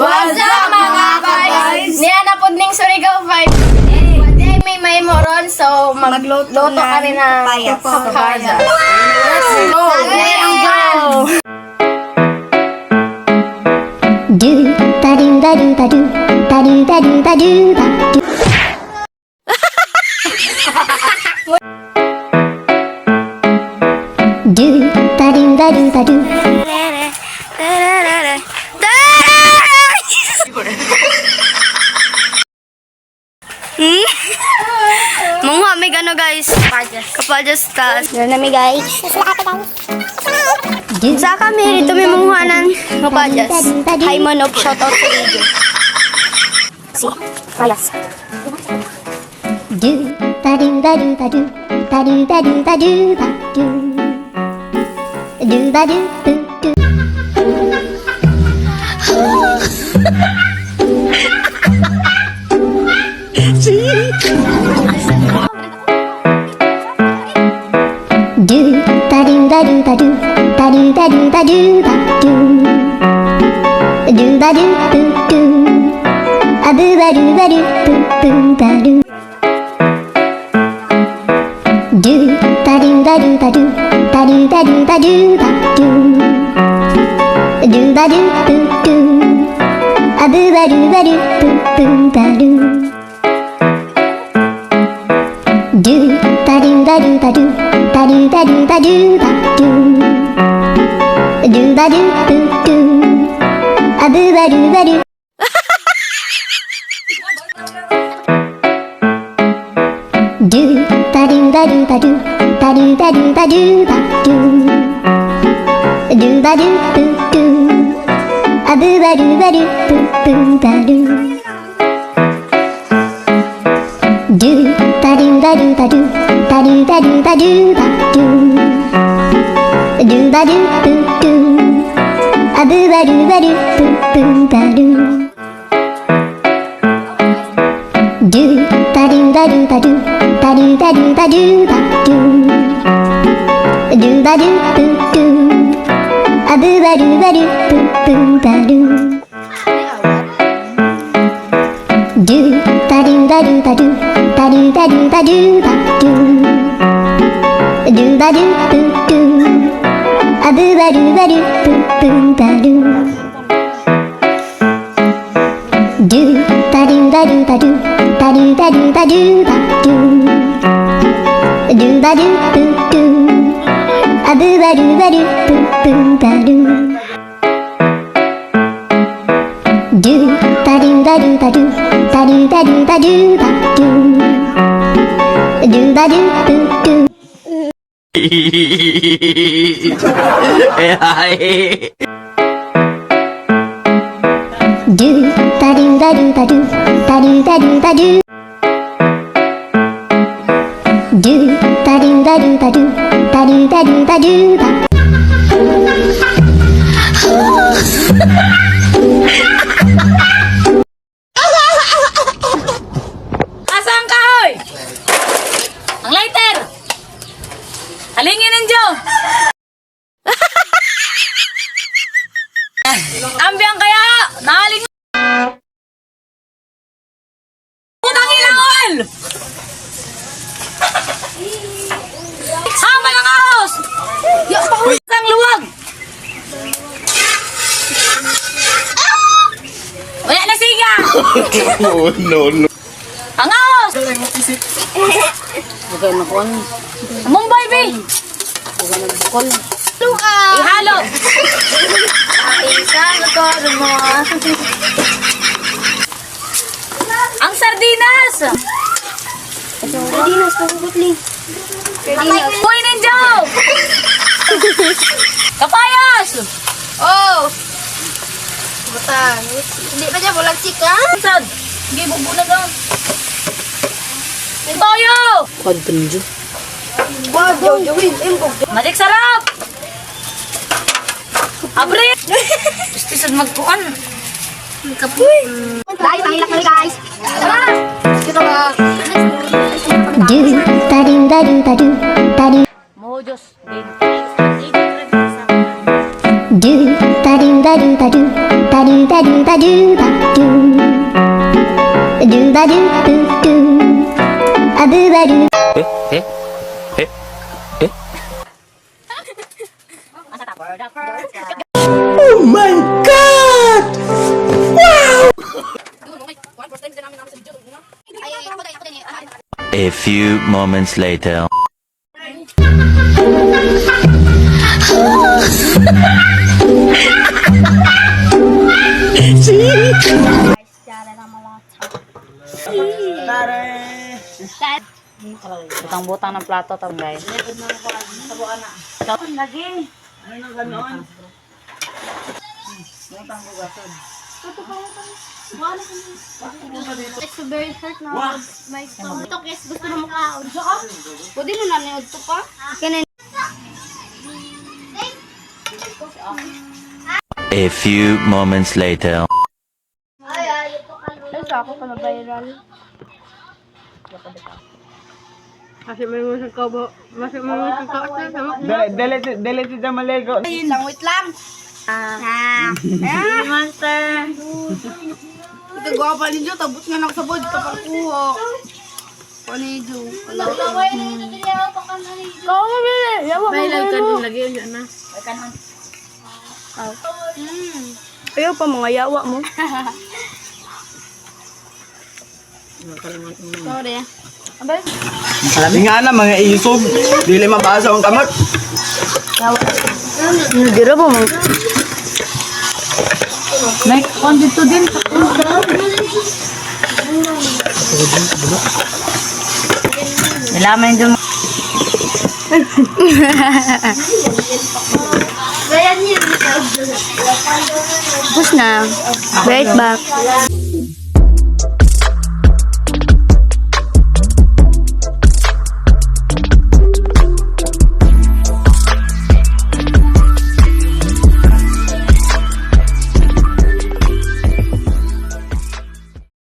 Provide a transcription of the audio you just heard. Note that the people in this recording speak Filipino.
What's up mga guys? Niya na po ning Surigao 5. Today may moron so magluto kami na papaya. Let's go! Let's go! Do ba do ba do ba do ba do ba do ba do ba do. Do ba do ba do ba do. Mga may gano guys. Kapadyas tas. Yan na mi guys. Sa kami dito may munghanan kapadyas. Hi manop shoutout sa video. Si payas. Do ba do ba do ba do ba do ba do ba do ba do. Do ba do do do. Do ba do ba do ba do ba do ba do ba do ba do. Do ba do do do. A boo ba do ba do boo boo ba do. Do ba do ba do ba do ba do ba do ba do ba do. Do ba do do do. A boo ba do ba do boo boo ba do. Do ba do ba do ba do ba do ba do ba do ba do. Do ba do do do. A boo ba do ba do. Do ba do ba do ba do ba do ba do ba do ba do. Do ba do do do. A boo ba do ba do boo boo ba do. Do ba do ba do ba do ba do ba do ba do ba do. Do ba do do do. A boo ba do ba do boo boo ba do. Do ba do ba do ba do ba do ba do ba do ba do. Do ba do do do. A boo ba do ba do boo boo ba do. Do ba do ba do ba do ba do ba do ba do ba do. Do ba do do do. A boo ba do ba do boo boo ba do. Do ba do ba do ba do ba do ba do ba do ba do. Do ba do do do. A boo ba do ba do boo boo ba do. Do ba do ba do ba do ba do ba do ba do ba do. Do ba do do do. Do ba do ba do ba do ba do ba do ba do. Do ba do ba do ba do ba do ba do ba do ba. Asang ka, hoy? Ang lighter! Halingin ninyo! Ambiang kaya! Nahaling... Putang ilang oil! Sama ng ahos! Isang luwag! Wala na siga! Oh, no. Ang ahos! Mumbai, B! Ihalo! Ang sardinas! Sardinas po putli. Uy, ninjo! Kapayas! Oh! Butang. Hindi pa dyan bulag chika? Sad! Hindi, bubulag ah. Toyo! Wow, jawin. Madik sarap! Abri! Gusto sad magkuan. Kapoy! Dahil pangilak kami guys! Tara! Dito ka! Do ba do ba do ba do ba do. Mojos. Do ba do ba do ba do ba do ba do ba do ba A few moments later. Butang-butang ng plato to, guys. Lagi. It's very hurt na. My stomach. Ito, guys, gusto na makaon. Pwede mo na niyo ito pa? A few moments later. Ay, sa ako ka na viral. Delete sa maligo. Ayun lang, wait lang. Monster. Ito gawa pa ninyo, tabot nga nakasabod. Ito pa kuho. Panidyo. Kau mo bili. Yawa mo. Bailay ka din lagi yun na. Ayaw pa mga yawa mo. Sorry. Abay. Sabi nga na mga isog. Dili mabasa ang kamot. Nagdira po mo. Like, on dito din. Ilaman dun. Push na. Right back.